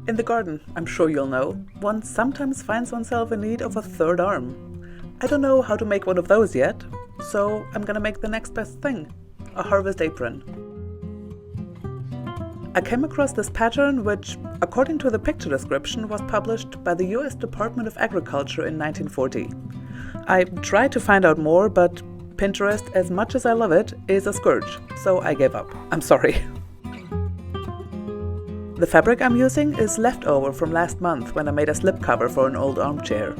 In the garden, I'm sure you'll know, one sometimes finds oneself in need of a third arm. I don't know how to make one of those yet, so I'm gonna make the next best thing, a harvest apron. I came across this pattern which, according to the picture description, was published by the US Department of Agriculture in 1940. I tried to find out more, but Pinterest, as much as I love it, is a scourge, so I gave up. I'm sorry. The fabric I'm using is leftover from last month when I made a slipcover for an old armchair.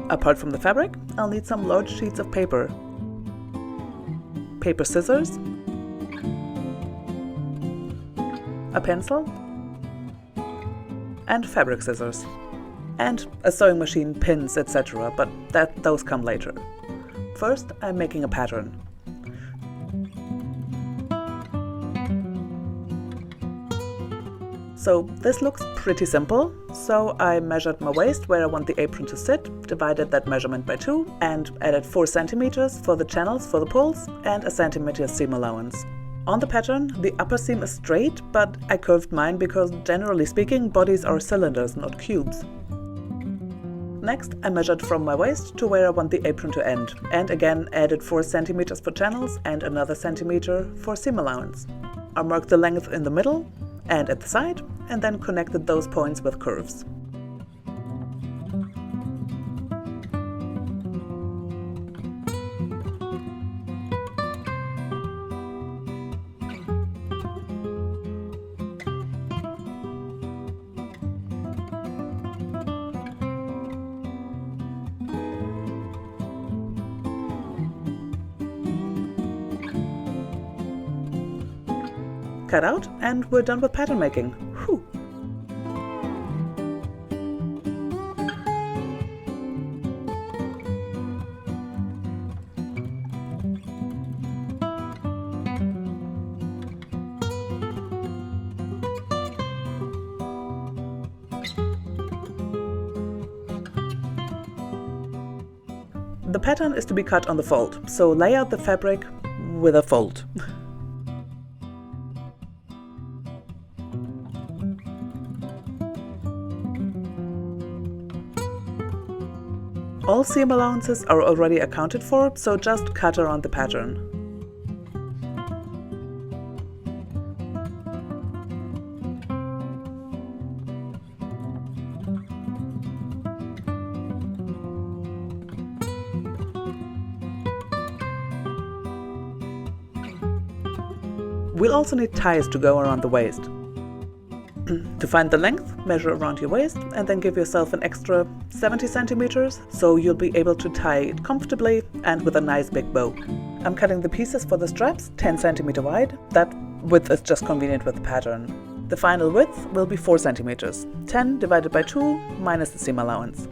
Apart from the fabric, I'll need some large sheets of paper, scissors, a pencil, and fabric scissors, and a sewing machine, pins, etc., but those come later. First, I'm making a pattern. So this looks pretty simple, so I measured my waist where I want the apron to sit, divided that measurement by 2, and added 4 centimeters for the channels for the poles and a centimeter seam allowance. On the pattern, the upper seam is straight, but I curved mine because, generally speaking, bodies are cylinders, not cubes. Next, I measured from my waist to where I want the apron to end, and again added 4 centimeters for channels and another centimeter for seam allowance. I marked the length in the middle and at the side, and then connected those points with curves. Cut out, and we're done with pattern making. Whew. The pattern is to be cut on the fold, so lay out the fabric with a fold. All seam allowances are already accounted for, so just cut around the pattern. We'll also need ties to go around the waist. To find the length, measure around your waist and then give yourself an extra 70 centimeters, so you'll be able to tie it comfortably and with a nice big bow. I'm cutting the pieces for the straps 10 centimeter wide. That width is just convenient with the pattern. The final width will be 4 centimeters, 10 divided by 2 minus the seam allowance.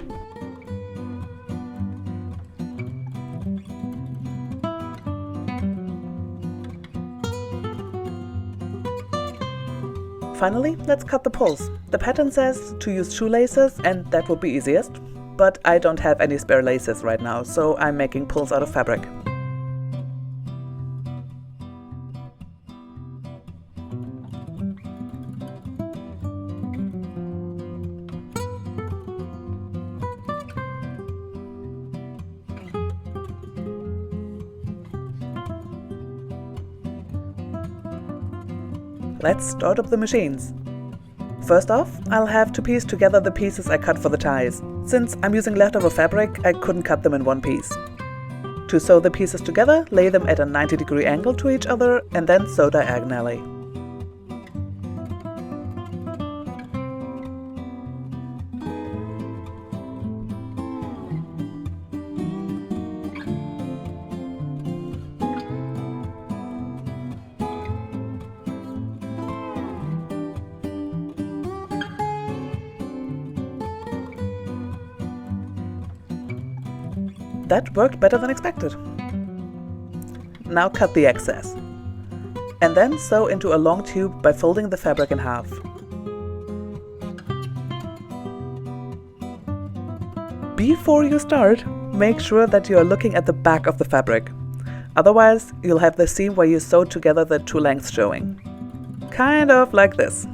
Finally, let's cut the poles. The pattern says to use shoelaces, and that would be easiest, but I don't have any spare laces right now, so I'm making pulls out of fabric. Let's start up the machines. First off, I'll have to piece together the pieces I cut for the ties. Since I'm using leftover fabric, I couldn't cut them in one piece. To sew the pieces together, lay them at a 90-degree angle to each other and then sew diagonally. That worked better than expected. Now cut the excess. And then sew into a long tube by folding the fabric in half. Before you start, make sure that you are looking at the back of the fabric. Otherwise, you'll have the seam where you sewed together the two lengths showing. Kind of like this.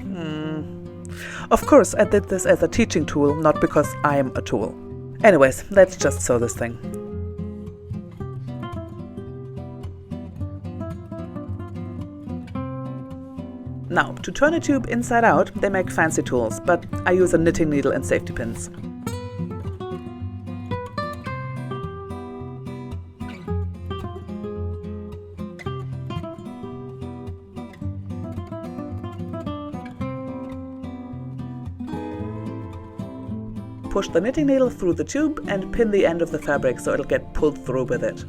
Of course, I did this as a teaching tool, not because I am a tool. Anyways, let's just sew this thing. Now, to turn a tube inside out, they make fancy tools, but I use a knitting needle and safety pins. Push the knitting needle through the tube and pin the end of the fabric so it'll get pulled through with it.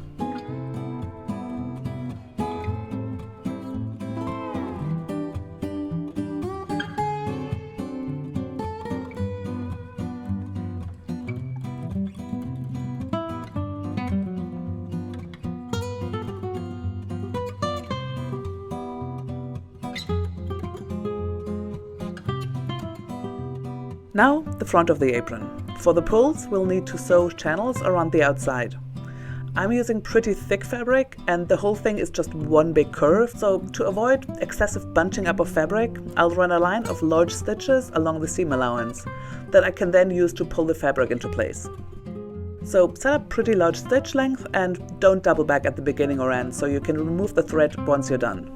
Now, the front of the apron. For the pulls, we'll need to sew channels around the outside. I'm using pretty thick fabric and the whole thing is just one big curve, so to avoid excessive bunching up of fabric, I'll run a line of large stitches along the seam allowance that I can then use to pull the fabric into place. So set up pretty large stitch length and don't double back at the beginning or end so you can remove the thread once you're done.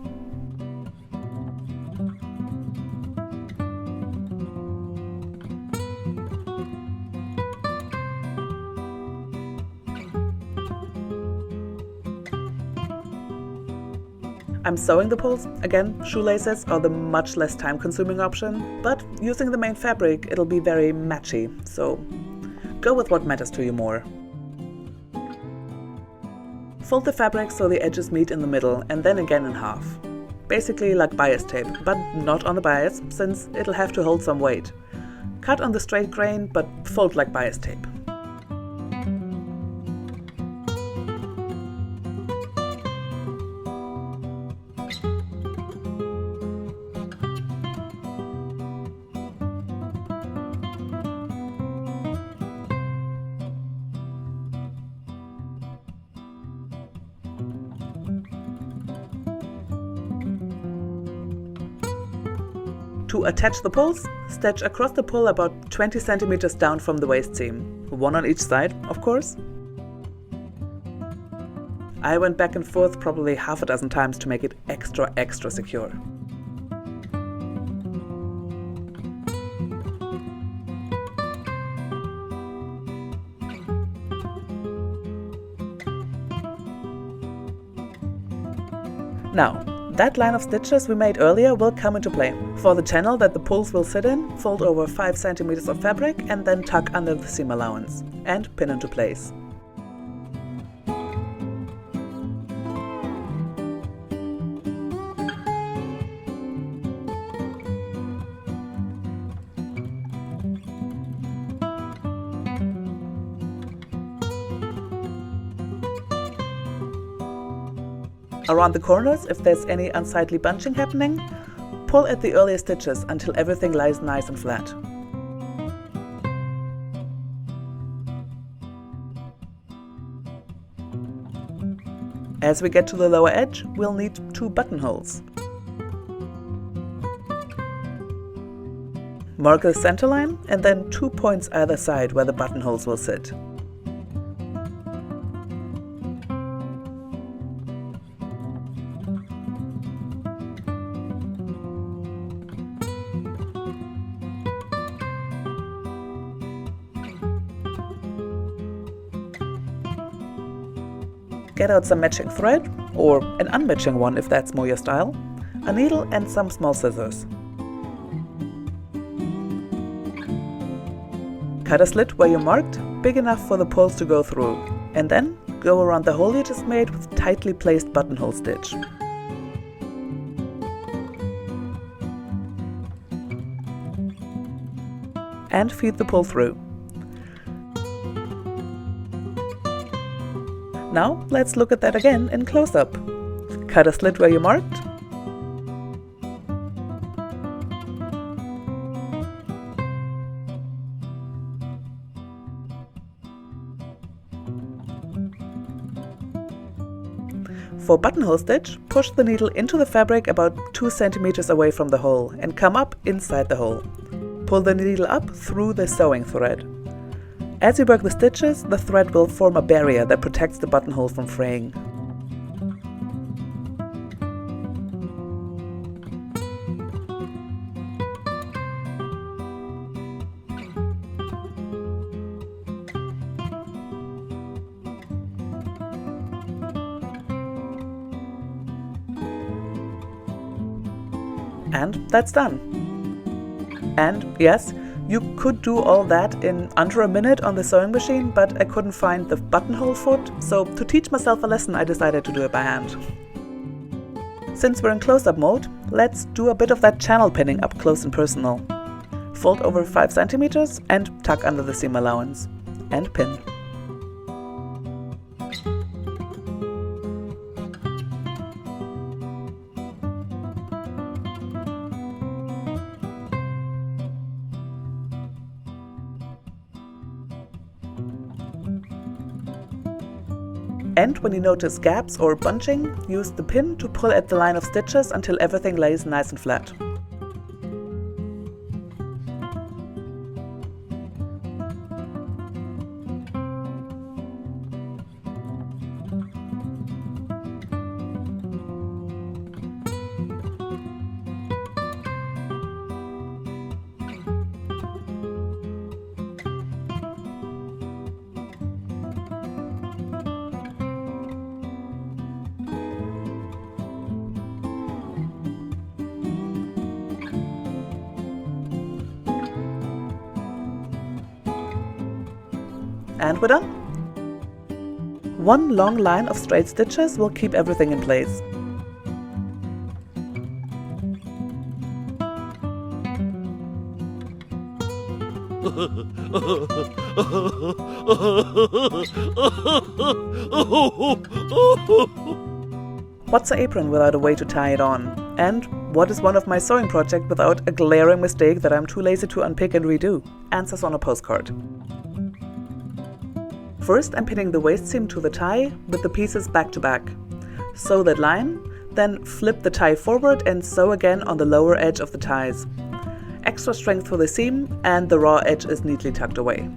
I'm sewing the pulls. Again, shoelaces are the much less time-consuming option, but using the main fabric it'll be very matchy, so go with what matters to you more. Fold the fabric so the edges meet in the middle and then again in half. Basically like bias tape, but not on the bias, since it'll have to hold some weight. Cut on the straight grain, but fold like bias tape. To attach the pulls, stitch across the pull about 20 centimeters down from the waist seam. One on each side, of course. I went back and forth probably half a dozen times to make it extra secure. Now, that line of stitches we made earlier will come into play. For the channel that the pulls will sit in, fold over 5 centimeters of fabric and then tuck under the seam allowance and pin into place. Around the corners, if there's any unsightly bunching happening, pull at the earlier stitches until everything lies nice and flat. As we get to the lower edge, we'll need 2 buttonholes. Mark the center line and then 2 points either side where the buttonholes will sit. Get out some matching thread, or an unmatching one if that's more your style, a needle and some small scissors. Cut a slit where you marked, big enough for the pulls to go through, and then go around the hole you just made with tightly placed buttonhole stitch. And feed the pull through. Now let's look at that again in close-up. Cut a slit where you marked. For buttonhole stitch, push the needle into the fabric about 2 centimeters away from the hole and come up inside the hole. Pull the needle up through the sewing thread. As you work the stitches, the thread will form a barrier that protects the buttonhole from fraying. And that's done. And yes, you could do all that in under a minute on the sewing machine, but I couldn't find the buttonhole foot, so to teach myself a lesson I decided to do it by hand. Since we're in close-up mode, let's do a bit of that channel pinning up close and personal. Fold over 5 centimeters and tuck under the seam allowance. And pin. And when you notice gaps or bunching, use the pin to pull at the line of stitches until everything lays nice and flat. And we're done! One long line of straight stitches will keep everything in place. What's an apron without a way to tie it on? And what is one of my sewing projects without a glaring mistake that I'm too lazy to unpick and redo? Answers on a postcard. First, I'm pinning the waist seam to the tie with the pieces back to back. Sew that line, then flip the tie forward and sew again on the lower edge of the ties. Extra strength for the seam and the raw edge is neatly tucked away.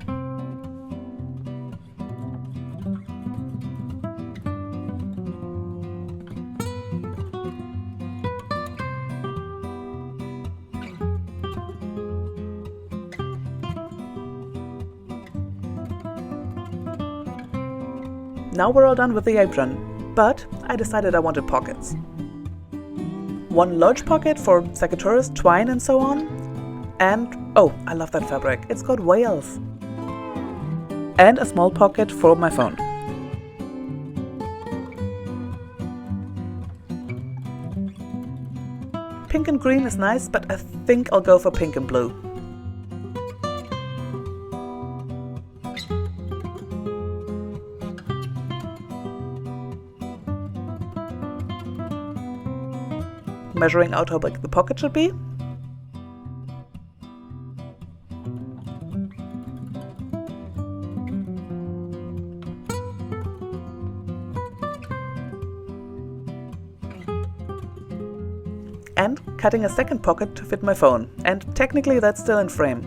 Now we're all done with the apron, but I decided I wanted pockets. One large pocket for secateurs, twine and so on. And, oh, I love that fabric, it's got whales. And a small pocket for my phone. Pink and green is nice, but I think I'll go for pink and blue. Measuring out how big the pocket should be. And cutting a second pocket to fit my phone, and technically that's still in frame.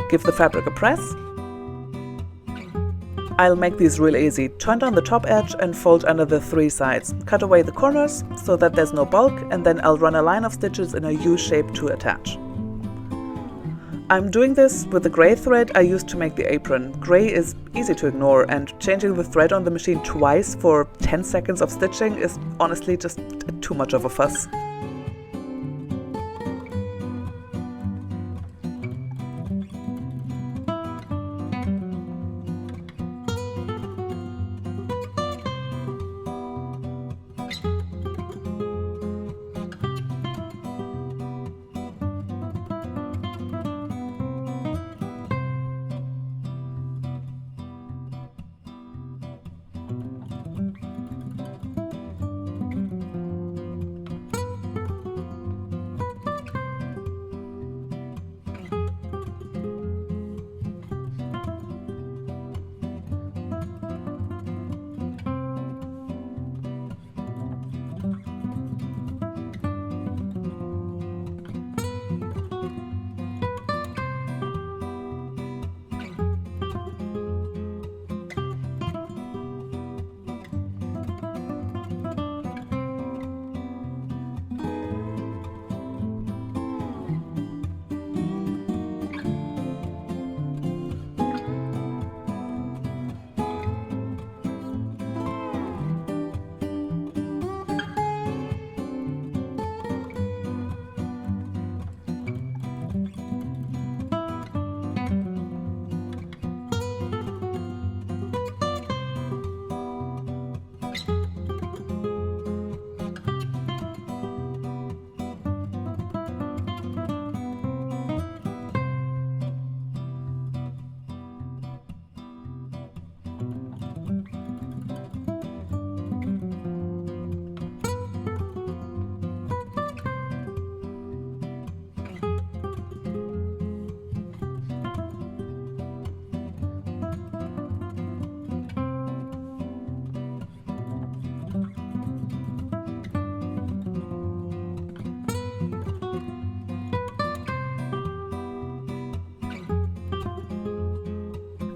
Give the fabric a press. I'll make these real easy. Turn down the top edge and fold under the 3 sides. Cut away the corners so that there's no bulk, and then I'll run a line of stitches in a U shape to attach. I'm doing this with the grey thread I used to make the apron. Grey is easy to ignore, and changing the thread on the machine twice for 10 seconds of stitching is honestly just too much of a fuss.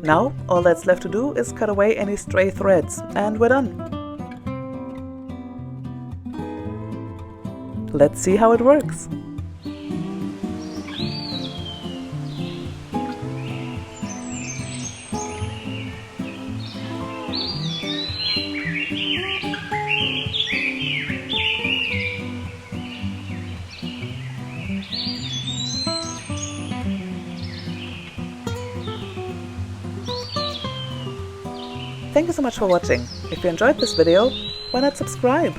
Now, all that's left to do is cut away any stray threads, and we're done. Let's see how it works. Thank you so much for watching. If you enjoyed this video, why not subscribe?